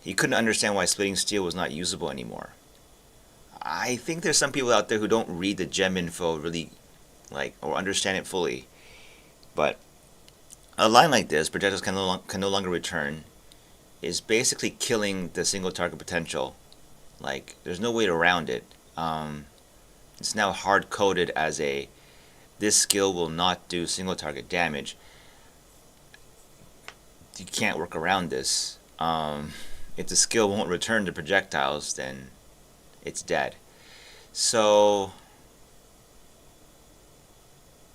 he couldn't understand why splitting steel was not usable anymore. I think there's some people out there who don't read the gem info really, like, or understand it fully. But a line like this, projectiles can no longer return, is basically killing the single target potential. Like, there's no way around it. It's now hard coded as this skill will not do single target damage. You can't work around this. If the skill won't return to projectiles, then it's dead. So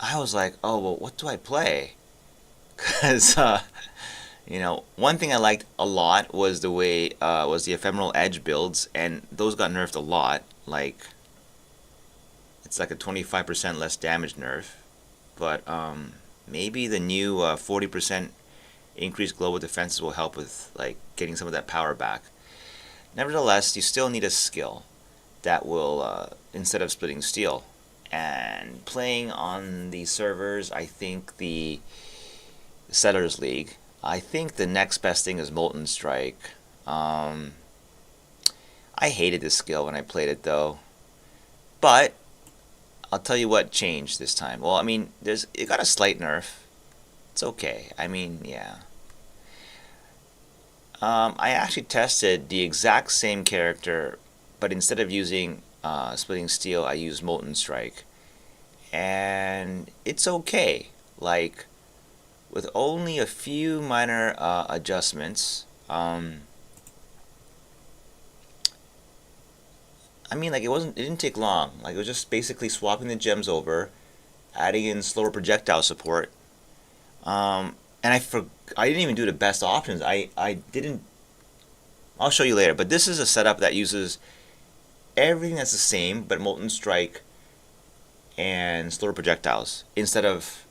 I was like, oh, well, what do I play? Because one thing I liked a lot was the ephemeral edge builds, and those got nerfed a lot. Like, it's like a 25% less damage nerf, but maybe the new 40% increased global defenses will help with like getting some of that power back. Nevertheless, you still need a skill that will, instead of splitting steel. And playing on the servers, I think the Settlers League, I think the next best thing is Molten Strike. I hated this skill when I played it though, but I'll tell you what changed this time. Well, I mean, it got a slight nerf. It's okay. I mean, yeah. I actually tested the exact same character, but instead of using splitting steel, I used Molten Strike, and it's okay. Like, with only a few minor adjustments. I mean, like, it didn't take long. Like, it was just basically swapping the gems over, adding in slower projectile support. And I didn't even do the best options. I didn't. I'll show you later. But this is a setup that uses everything that's the same, but Molten Strike and slower projectiles instead of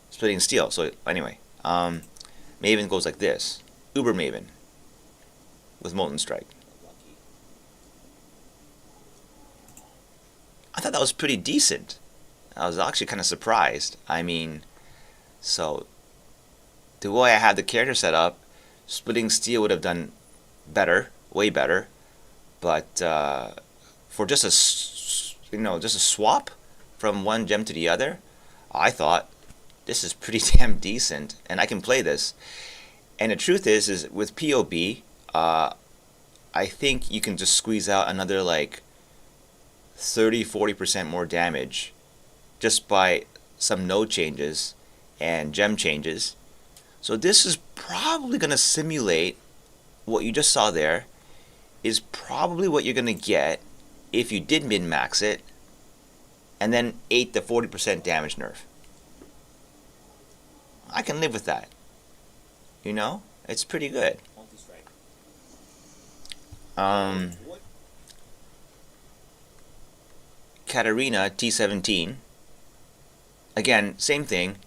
splitting steel. So anyway, Maven goes like this: Uber Maven with Molten Strike. I thought that was pretty decent. I was actually kind of surprised. I mean, so the way I had the character set up, splitting steel would have done better, way better. But for just a swap from one gem to the other, I thought this is pretty damn decent, and I can play this. And the truth is with POB, I think you can just squeeze out another like 30-40% more damage just by some node changes and gem changes. So this is probably going to simulate what you just saw there, is probably what you're going to get if you did min-max it and then ate the 40% damage nerf. I can live with that. You know? It's pretty good. Katarina T17. Again, same thing.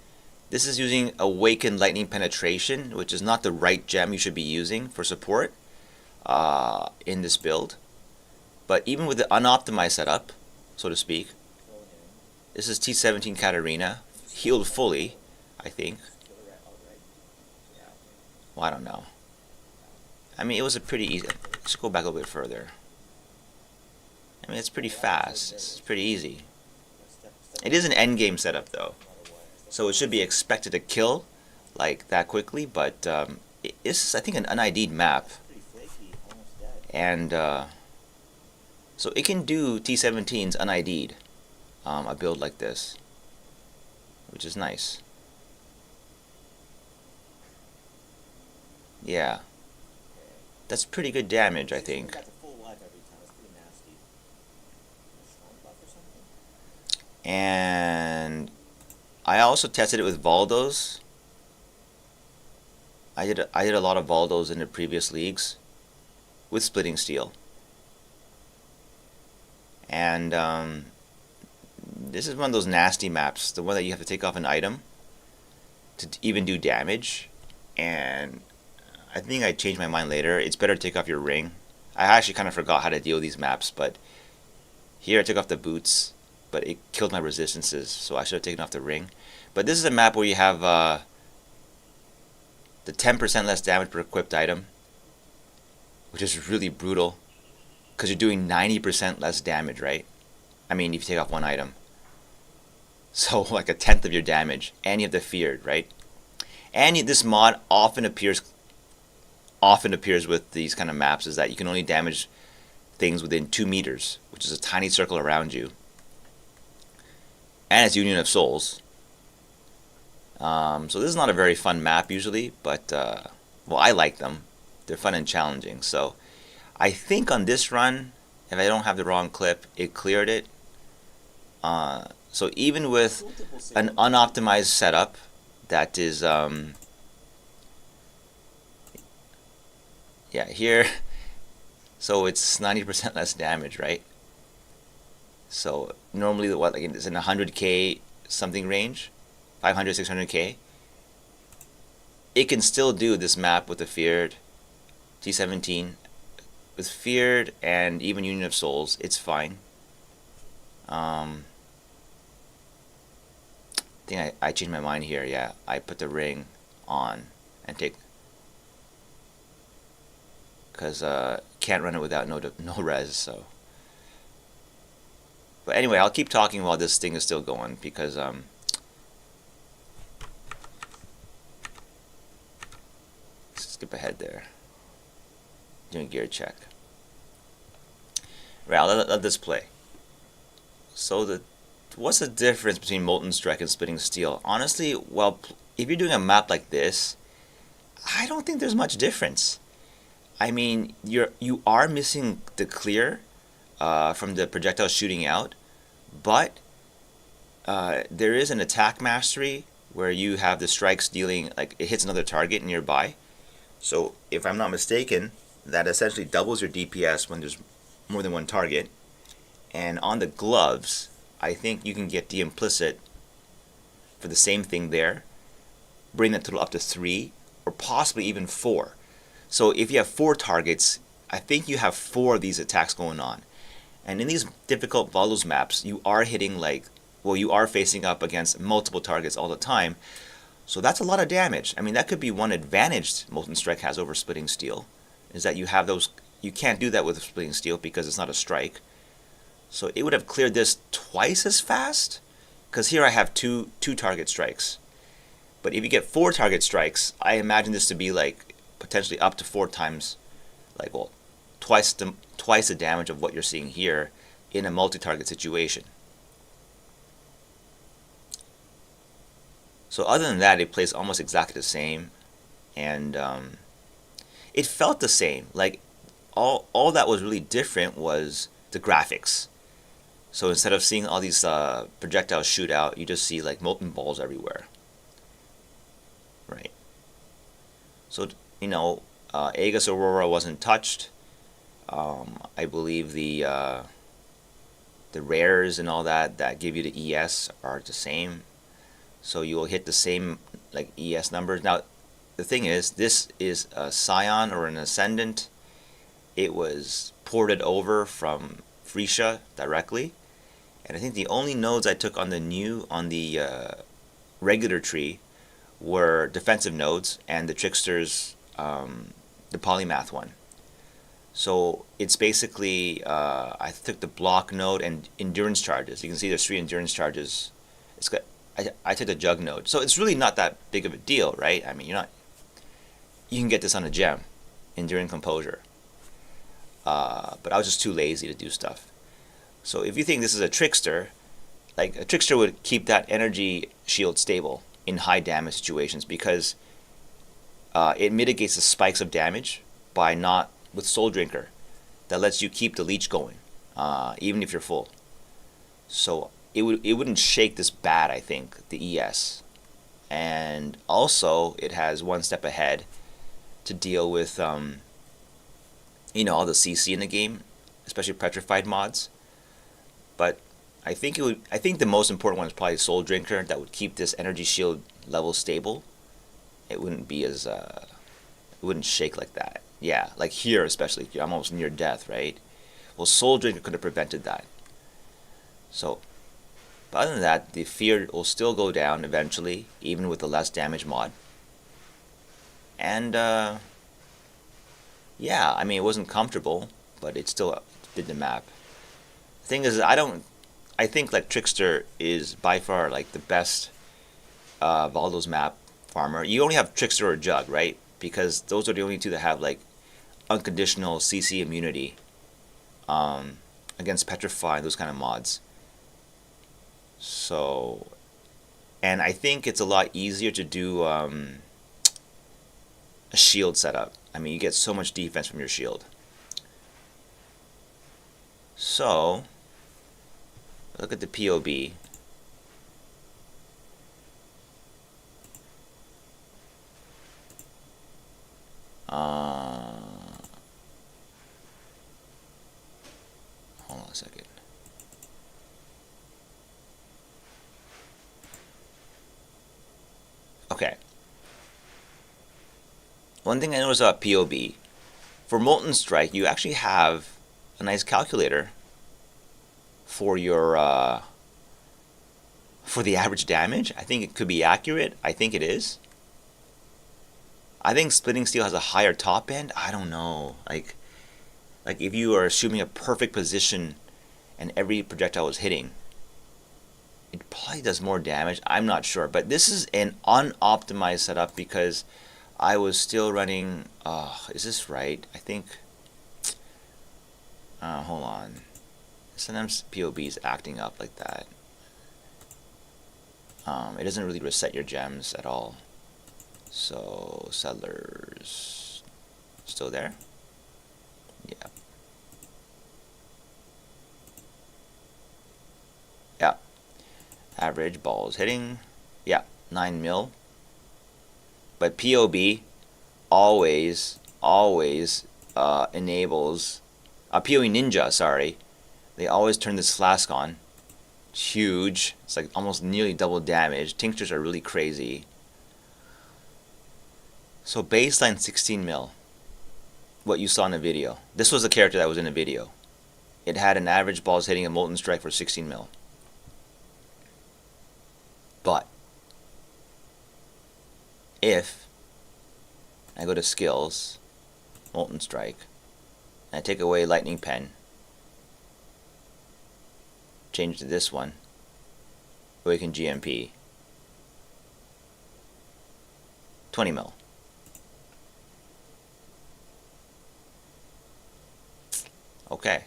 This is using Awakened Lightning Penetration, which is not the right gem you should be using for support in this build. But even with the unoptimized setup, so to speak, this is T17 Katarina, healed fully, I think. Well, I don't know. I mean, it was a pretty easy. Let's go back a little bit further. I mean, it's pretty fast. It's pretty easy. It is an endgame setup, though. So it should be expected to kill like that quickly, but this is, I think, an un-ID'd map. And so it can do T17's un-ID'd, a build like this, which is nice. Yeah. That's pretty good damage, I think. And I also tested it with Valdos. I did a lot of Valdos in the previous leagues with splitting steel. And this is one of those nasty maps, the one that you have to take off an item to even do damage. And I think I changed my mind later. It's better to take off your ring. I actually kind of forgot how to deal with these maps, but here I took off the boots, but it killed my resistances, so I should have taken off the ring. But this is a map where you have the 10% less damage per equipped item. which is really brutal because you're doing 90% less damage, right? I mean, if you take off one item. So like a tenth of your damage, and you have the feared, right? And this mod often appears with these kind of maps is that you can only damage things within 2 meters, which is a tiny circle around you. And it's Union of Souls. So this is not a very fun map usually, but well, I like them. They're fun and challenging. So I think on this run, if I don't have the wrong clip, it cleared it. So even with an unoptimized setup that is, yeah, here, so it's 90% less damage, right? So normally what, like it's in 100k something range, 500, 600k. It can still do this map with the feared T17, with feared and even Union of Souls. It's fine. I think I changed my mind here. Yeah, I put the ring on and take, because can't run it without no res. So, but anyway, I'll keep talking while this thing is still going because skip ahead there. Doing gear check. Right, I'll let this play. So what's the difference between Molten Strike and Splitting Steel? Honestly, well, if you're doing a map like this, I don't think there's much difference. I mean, you are missing the clear from the projectile shooting out, but there is an attack mastery where you have the strikes dealing, like it hits another target nearby. So if I'm not mistaken, that essentially doubles your DPS when there's more than one target. And on the gloves, I think you can get the implicit for the same thing there, bring that total up to 3 or possibly even 4. So if you have 4 targets, I think you have 4 of these attacks going on. And in these difficult Volos maps, you are hitting you are facing up against multiple targets all the time. So that's a lot of damage. I mean, that could be one advantage Molten Strike has over Splitting Steel, is that you have those, you can't do that with Splitting Steel because it's not a strike. So it would have cleared this twice as fast, because here I have two target strikes. But if you get 4 target strikes, I imagine this to be like potentially up to 4 times, like, well, twice the damage of what you're seeing here in a multi-target situation. So other than that, it plays almost exactly the same, and it felt the same. Like all that was really different was the graphics. So instead of seeing all these projectiles shoot out, you just see like molten balls everywhere. Right. So, you know, Aegis Aurora wasn't touched. I believe the rares and all that give you the ES are the same. So you will hit the same like ES numbers. Now, the thing is, this is a Scion or an Ascendant. It was ported over from Freesia directly. And I think the only nodes I took on the regular tree were defensive nodes and the Trickster's, the Polymath one. So it's basically, I took the block node and endurance charges. You can see there's 3 endurance charges. I took the jug node. So it's really not that big of a deal, right? I mean, you can get this on a gem, enduring composure. But I was just too lazy to do stuff. So if you think this is a Trickster, like a Trickster would keep that energy shield stable in high damage situations because it mitigates the spikes of damage by not with Soul Drinker. That lets you keep the leech going, even if you're full. So it wouldn't shake this bad, I think, the ES. And also it has one step ahead to deal with all the CC in the game, especially petrified mods. But I think the most important one is probably Soul Drinker, that would keep this energy shield level stable. It wouldn't be as it wouldn't shake like that. Yeah, like here especially, I'm almost near death, right? Well, Soul Drinker could have prevented that. So, but other than that, the fear will still go down eventually, even with the less damage mod. And Yeah, I mean, it wasn't comfortable, but it still did the map. The thing is, I think like Trickster is by far like the best of all those map farmer. You only have Trickster or Jug, right? Because those are the only two that have like unconditional CC immunity against Petrify and those kind of mods. So, and I think it's a lot easier to do a shield setup. I mean, you get so much defense from your shield. So, look at the POB. Hold on a second. Okay. One thing I noticed about POB, for Molten Strike, you actually have a nice calculator for your for the average damage. I think it could be accurate. I think it is. I think Splitting Steel has a higher top end. I don't know. Like if you are assuming a perfect position and every projectile is hitting, it probably does more damage. I'm not sure, but this is an unoptimized setup because I was still running. Is this right? I think. Hold on. Sometimes POB is acting up like that. It doesn't really reset your gems at all. So settlers still there? Yeah. Yeah. Average balls hitting. Yeah, 9 mil. But POB always enables POE Ninja, sorry. They always turn this flask on. It's huge. It's like almost nearly double damage. Tinctures are really crazy. So baseline 16 mil. What you saw in the video. This was the character that was in the video. It had an average balls hitting a Molten Strike for 16 mil. But if I go to skills, Molten Strike, and I take away Lightning Pen, change to this one, Awaken GMP, 20 mil. Okay.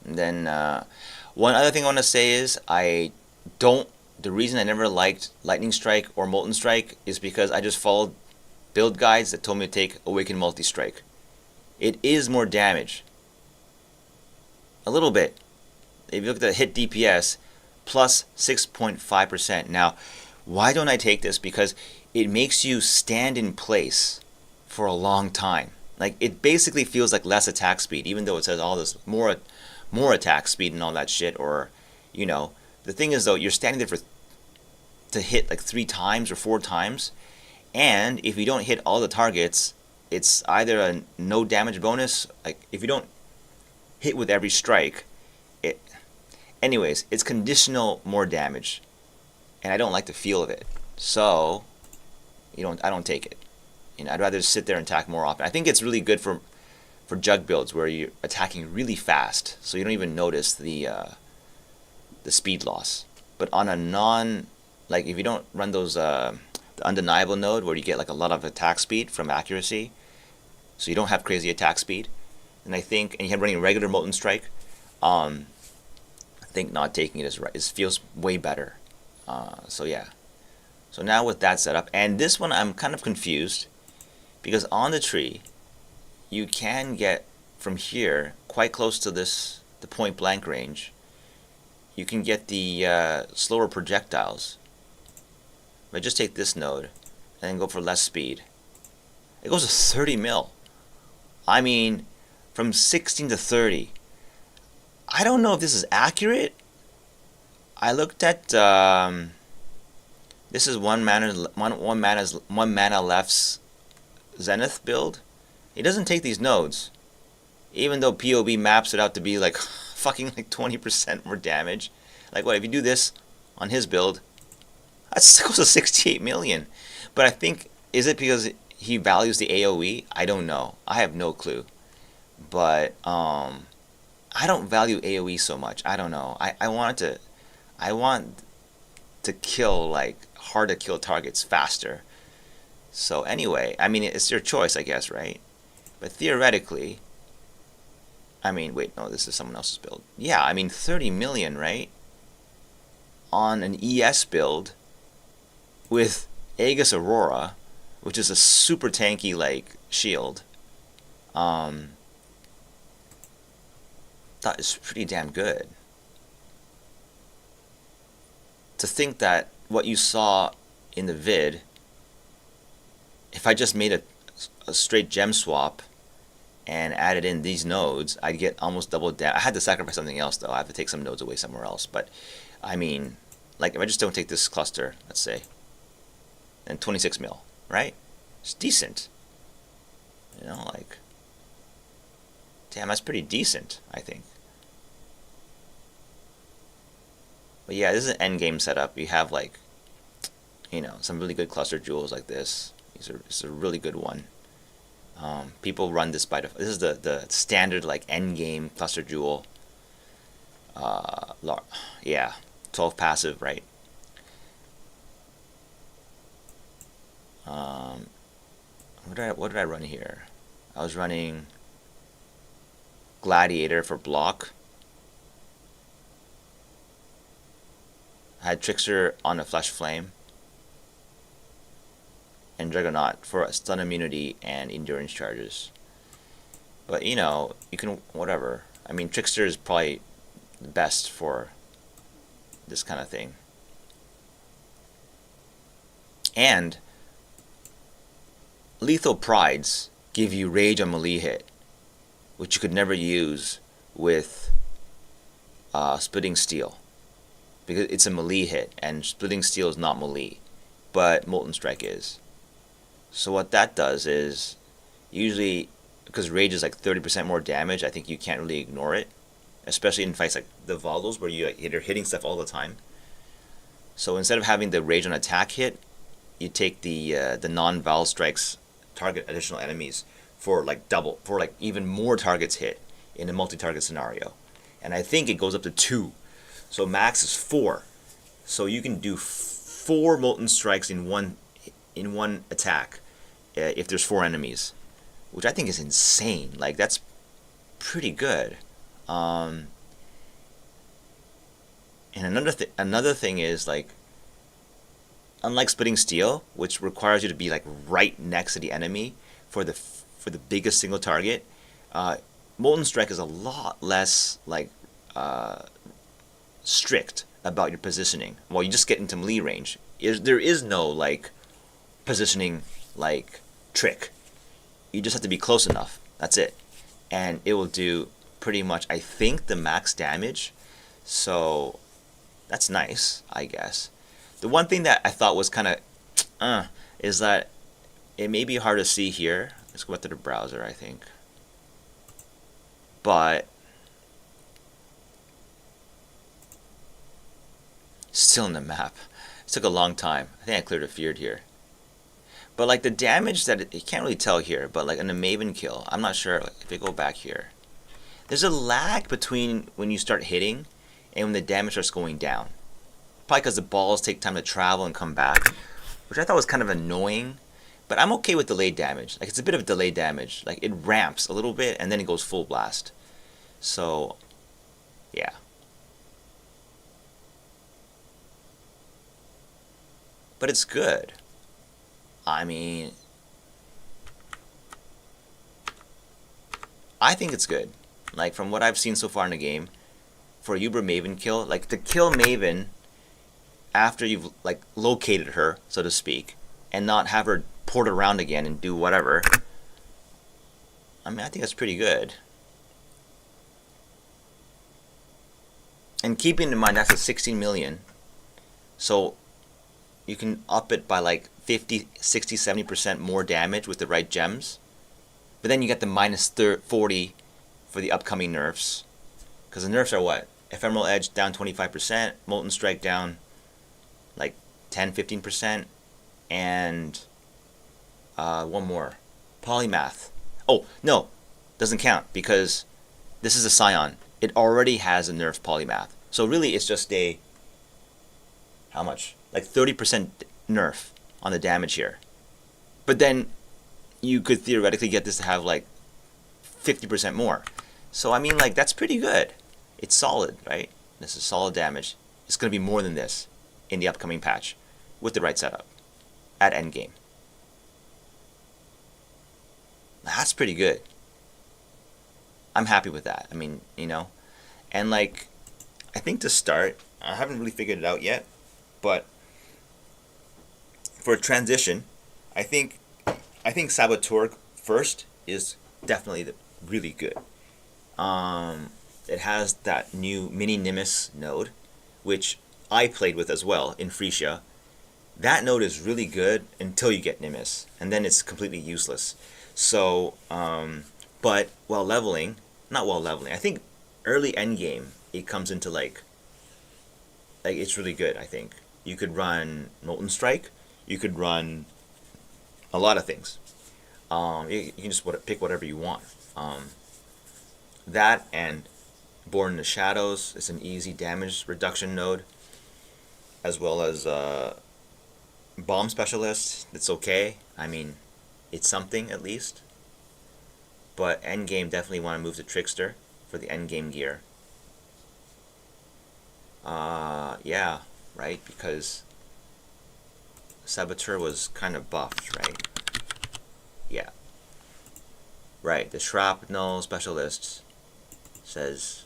And then one other thing I want to say is the reason I never liked Lightning Strike or Molten Strike is because I just followed build guides that told me to take Awaken Multi-Strike. It is more damage. A little bit. If you look at the hit DPS, plus 6.5%. Now, why don't I take this? Because it makes you stand in place for a long time. Like, it basically feels like less attack speed, even though it says all this more attack speed and all that shit, or, you know. The thing is, though, you're standing there to hit like 3 times or 4 times, and if you don't hit all the targets, it's either a no damage bonus, like if you don't hit with every strike, anyways, it's conditional more damage, and I don't like the feel of it, so I don't take it. I'd rather sit there and attack more often. I think it's really good for jug builds where you're attacking really fast, so you don't even notice the speed loss. But on a like if you don't run those the undeniable node where you get like a lot of attack speed from accuracy, so you don't have crazy attack speed, and and you have running regular Molten Strike, I think not taking it feels way better. So yeah. So now with that setup, and this one I'm kind of confused, because on the tree, you can get from here quite close to the point blank range. You can get the slower projectiles. If I just take this node and then go for less speed, it goes to 30 mil. I mean, from 16 to 30. I don't know if this is accurate. I looked at this is one mana left's Zenith build. It doesn't take these nodes, even though POB maps it out to be like fucking like 20% more damage. Like what if you do this on his build? That goes to 68 million. But I think, is it because he values the AoE, I don't know. I have no clue. But I don't value AoE so much. I don't know. I want to kill like hard to kill targets faster. So anyway, I mean it's your choice, I guess, right? But theoretically, I mean, wait, no, this is someone else's build. Yeah, I mean 30 million, right? On an ES build with Aegis Aurora, which is a super tanky like shield. That is pretty damn good. To think that what you saw in the vid, if I just made a straight gem swap and added in these nodes, I'd get almost double damage. I had to sacrifice something else though. I have to take some nodes away somewhere else. But I mean, like if I just don't take this cluster, let's say, then 26 mil, right? It's decent. You know, like, damn, that's pretty decent, I think. But yeah, this is an end game setup. You have like, you know, some really good cluster jewels like this. This is a really good one. People run this by default. This is the standard like end game cluster jewel. Yeah, 12 passive, right? What did I run here? I was running Gladiator for block. I had Trickster on a Flesh Flame. And Juggernaut for stun immunity and endurance charges. But you know, you can whatever. I mean, Trickster is probably the best for this kind of thing. And Lethal Prides give you rage on melee hit, which you could never use with Splitting Steel, because it's a melee hit, and Splitting Steel is not melee, but Molten Strike is. So what that does is, usually, because rage is like 30% more damage, I think you can't really ignore it, especially in fights like the Voldos where you're hitting stuff all the time. So instead of having the rage on attack hit, you take the non-Val strikes target additional enemies for like double, for like even more targets hit in a multi-target scenario. And I think it goes up to 2. So max is 4. So you can do 4 Molten Strikes in one attack if there's 4 enemies, which I think is insane. Like, that's pretty good. And another thing is, like, unlike Splitting Steel, which requires you to be like right next to the enemy for the biggest single target, Molten Strike is a lot less like strict about your positioning. Well, you just get into melee range. There is no like positioning like trick. You just have to be close enough. That's it, and it will do pretty much, I think, the max damage. So that's nice, I guess. The one thing that I thought was kind of is that it may be hard to see here. Let's go back to the browser, I think. But still in the map. It took a long time. I think I cleared a feared here. But like the damage that you can't really tell here, but like in a Maven kill, I'm not sure if I go back here. There's a lag between when you start hitting and when the damage starts going down. Probably because the balls take time to travel and come back, which I thought was kind of annoying. But I'm okay with delayed damage. Like, it's a bit of delayed damage. Like, it ramps a little bit and then it goes full blast. So, yeah. But it's good. I mean, I think it's good. Like, from what I've seen so far in the game, for a Uber Maven kill, like, to kill Maven after you've like located her, so to speak, and not have her port around again and do whatever, I mean, I think that's pretty good. And keeping in mind that's a 16 million, so you can up it by like 50, 60, 70% more damage with the right gems. But then you get the minus 40 for the upcoming nerfs, because the nerfs are what? Ephemeral Edge down 25%, Molten Strike down like 10-15%, and One more. Polymath. Oh, no. Doesn't count because this is a Scion. It already has a nerf polymath. So really it's just a, how much? Like 30% nerf on the damage here. But then you could theoretically get this to have like 50% more. So I mean, like, that's pretty good. It's solid, right? This is solid damage. It's going to be more than this in the upcoming patch with the right setup at endgame. That's pretty good. I'm happy with that. I mean, you know, and like, I think to start, I haven't really figured it out yet, but for a transition, I think Saboteur first is definitely really good. It has that new mini Nimbus node, which I played with as well in Frisia. That node is really good until you get Nimbus, and then it's completely useless. So, but while leveling, not while leveling, I think early end game it comes into like it's really good. I think you could run Molten Strike, you could run a lot of things. You can just pick whatever you want. That and Born in the Shadows is an easy damage reduction node, as well as Bomb Specialist. It's okay. I mean, it's something at least. But endgame definitely want to move to Trickster for the endgame gear. Yeah, right? Because Saboteur was kind of buffed, right? Yeah. Right, the Shrapnel Specialist says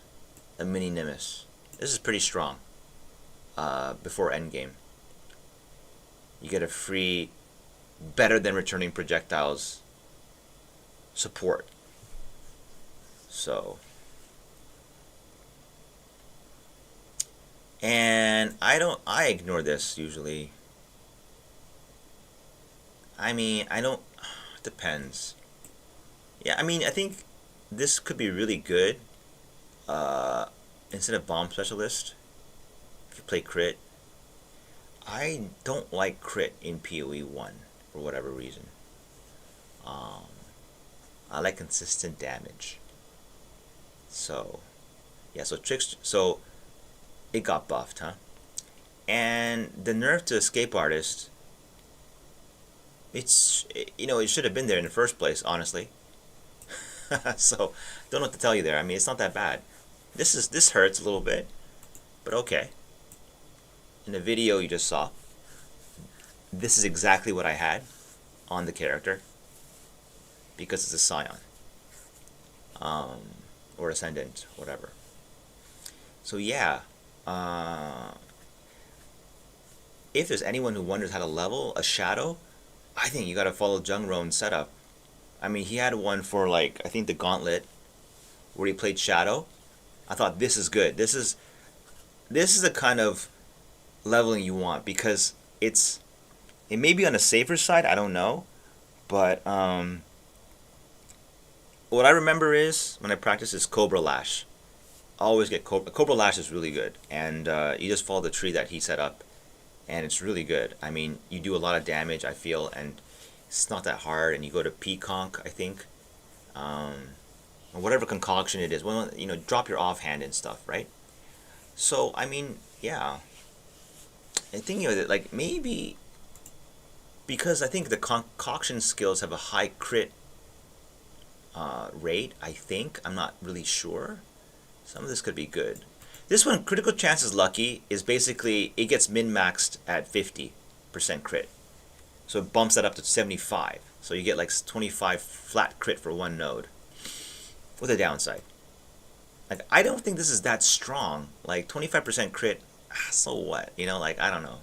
a mini Nimbus. This is pretty strong. Before endgame. You get a free, better than returning projectiles support. So, and I ignore this usually. I mean, I don't, depends. Yeah, I mean, I think this could be really good. Instead of Bomb Specialist, if you play crit. I don't like crit in POE1 for whatever reason. I like consistent damage. So, yeah, so it got buffed, huh? And the nerf to Escape Artist, it should have been there in the first place, honestly. So, don't know what to tell you there. I mean, it's not that bad. This hurts a little bit, but okay. In the video you just saw, this is exactly what I had on the character because it's a Scion. Or Ascendant, whatever. So yeah, if there's anyone who wonders how to level a Shadow, I think you gotta follow Jungron's setup. I mean, he had one for like, I think the Gauntlet, where he played Shadow. I thought this is good. This is the kind of leveling you want, because it may be on the safer side, I don't know, but what I remember is when I practice is Cobra Lash. I always get Cobra Lash is really good, and you just follow the tree that he set up, and it's really good. I mean, you do a lot of damage, I feel, and it's not that hard. And you go to Peaconk, I think, or whatever concoction it is. Well, drop your offhand and stuff, right? So I mean, yeah. And thinking of it, like, maybe because I think the concoction skills have a high crit rate, I think. I'm not really sure. Some of this could be good. This one, critical chances lucky, is basically it gets min-maxed at 50% crit. So it bumps that up to 75. So you get like 25 flat crit for one node. With a downside. Like, I don't think this is that strong. Like 25% crit, so what? Like, I don't know.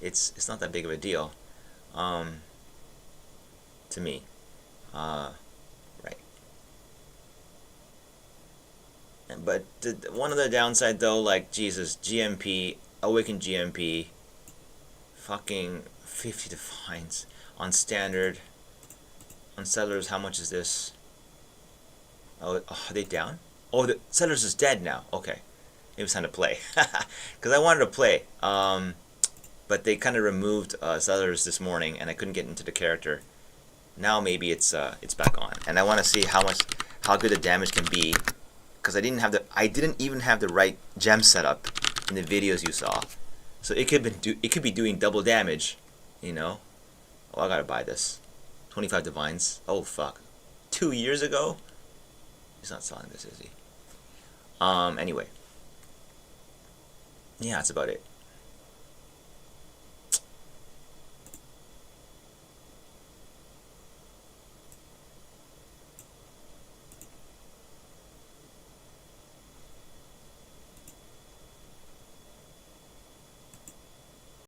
It's not that big of a deal. To me. Right. But one other downside though, like, Jesus, GMP, Awakened GMP, fucking 50 defines on standard. On Settlers, how much is this? Oh, are they down? Oh, the Settlers is dead now. Okay. Maybe it's time to play. Because I wanted to play. But they kind of removed Settlers this morning, and I couldn't get into the character. Now maybe it's back on, and I want to see how good the damage can be, because I didn't even have the right gem setup in the videos you saw, so it could be doing double damage, you know. Oh, I gotta buy this. 25 divines. Oh fuck. 2 years ago? He's not selling this, is he? Anyway. Yeah, that's about it.